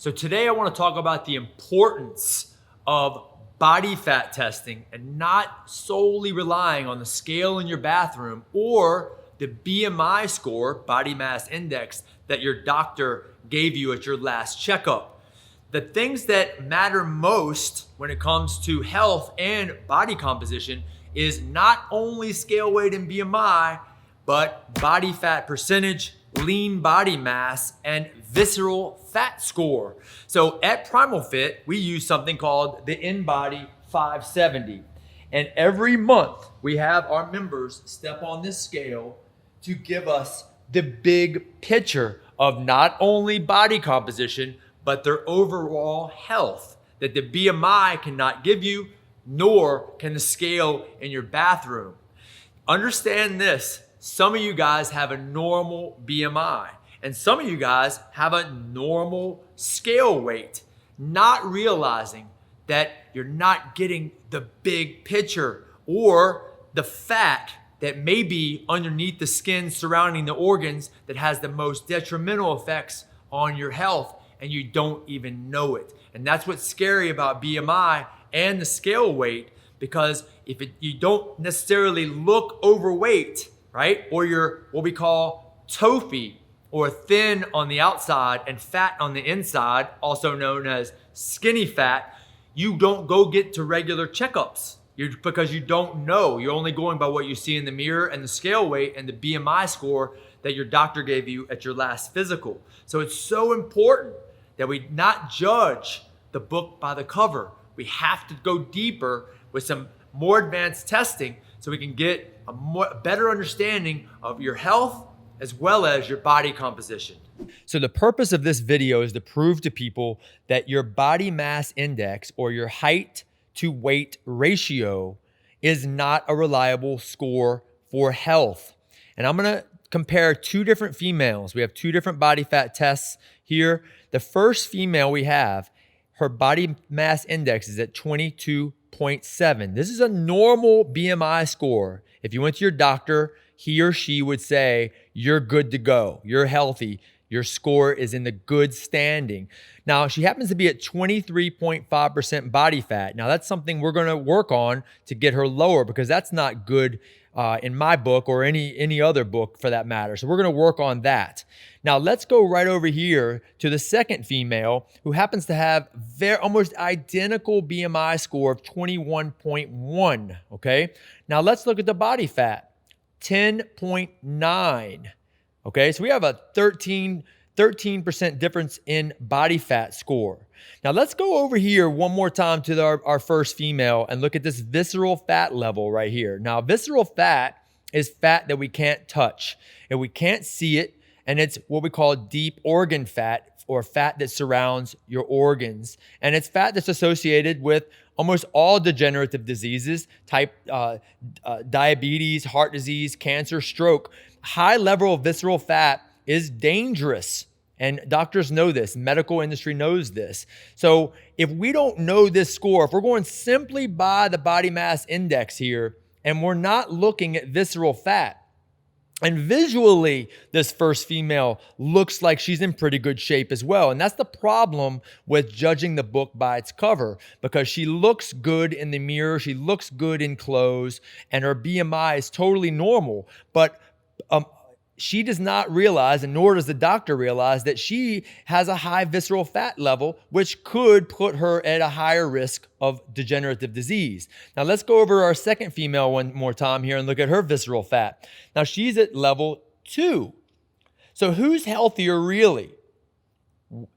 So today I want to talk about the importance of body fat testing and not solely relying on the scale in your bathroom or the BMI score, body mass index, that your doctor gave you at your last checkup. The things that matter most when it comes to health and body composition is not only scale weight and BMI, but body fat percentage, lean body mass, and visceral fat score. So at Primal Fit, we use something called the InBody 570. And every month we have our members step on this scale to give us the big picture of not only body composition, but their overall health that the BMI cannot give you, nor can the scale in your bathroom. Understand this. Some of you guys have a normal BMI, and some of you guys have a normal scale weight, not realizing that you're not getting the big picture or the fat that may be underneath the skin surrounding the organs that has the most detrimental effects on your health, and you don't even know it. And that's what's scary about BMI and the scale weight, because you don't necessarily look overweight, right? Or you're what we call TOFI, or thin on the outside and fat on the inside, also known as skinny fat. You don't go get to regular checkups because you don't know. You're only going by what you see in the mirror and the scale weight and the BMI score that your doctor gave you at your last physical. So it's so important that we not judge the book by the cover. We have to go deeper with some more advanced testing so we can get a better understanding of your health as well as your body composition. So the purpose of this video is to prove to people that your body mass index, or your height to weight ratio, is not a reliable score for health. And I'm gonna compare two different females. We have two different body fat tests here. The first female we have, her body mass index is at 22.7. This is a normal BMI score. If you went to your doctor, he or she would say, you're good to go, you're healthy, your score is in the good standing. Now, she happens to be at 23.5% body fat. Now, that's something we're gonna work on to get her lower, because that's not good in my book or any other book for that matter. So we're gonna work on that. Now, let's go right over here to the second female, who happens to have almost identical BMI score of 21.1, okay? Now, let's look at the body fat, 10.9, okay? So we have a 13% difference in body fat score. Now, let's go over here one more time to our first female and look at this visceral fat level right here. Now, visceral fat is fat that we can't touch and we can't see it, and it's what we call deep organ fat, or fat that surrounds your organs. And it's fat that's associated with almost all degenerative diseases, type diabetes, heart disease, cancer, stroke. High level of visceral fat is dangerous. And doctors know this, medical industry knows this. So if we don't know this score, if we're going simply by the body mass index here, and we're not looking at visceral fat, and visually, this first female looks like she's in pretty good shape as well. And that's the problem with judging the book by its cover, because she looks good in the mirror, she looks good in clothes, and her BMI is totally normal. But she does not realize, and nor does the doctor realize, that she has a high visceral fat level, which could put her at a higher risk of degenerative disease. Now, let's go over our second female one more time here and look at her visceral fat. Now, she's at level 2. So who's healthier really?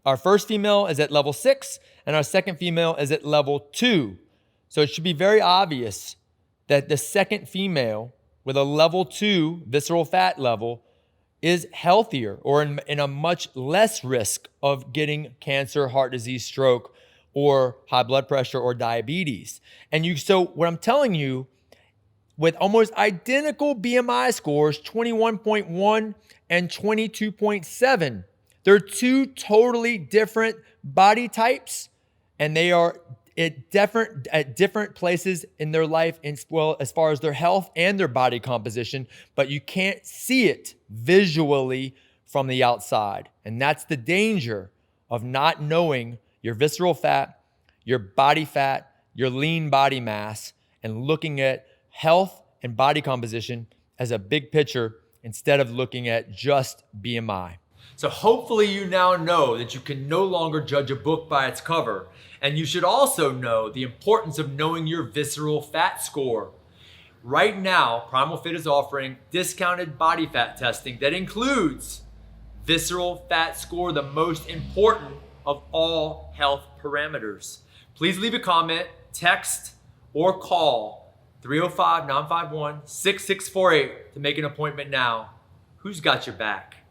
Our first female is at level 6, and our second female is at level 2. So it should be very obvious that the second female with a level 2 visceral fat level is healthier, or in a much less risk of getting cancer, heart disease, stroke, or high blood pressure or diabetes. So what I'm telling you, with almost identical BMI scores, 21.1 and 22.7, they're two totally different body types, and they are at different places in their life, as far as their health and their body composition, but you can't see it visually from the outside. And that's the danger of not knowing your visceral fat, your body fat, your lean body mass, and looking at health and body composition as a big picture instead of looking at just BMI. So hopefully you now know that you can no longer judge a book by its cover. And you should also know the importance of knowing your visceral fat score. Right now, Primal Fit is offering discounted body fat testing that includes visceral fat score, the most important of all health parameters. Please leave a comment, text, or call 305-951-6648 to make an appointment now. Who's got your back?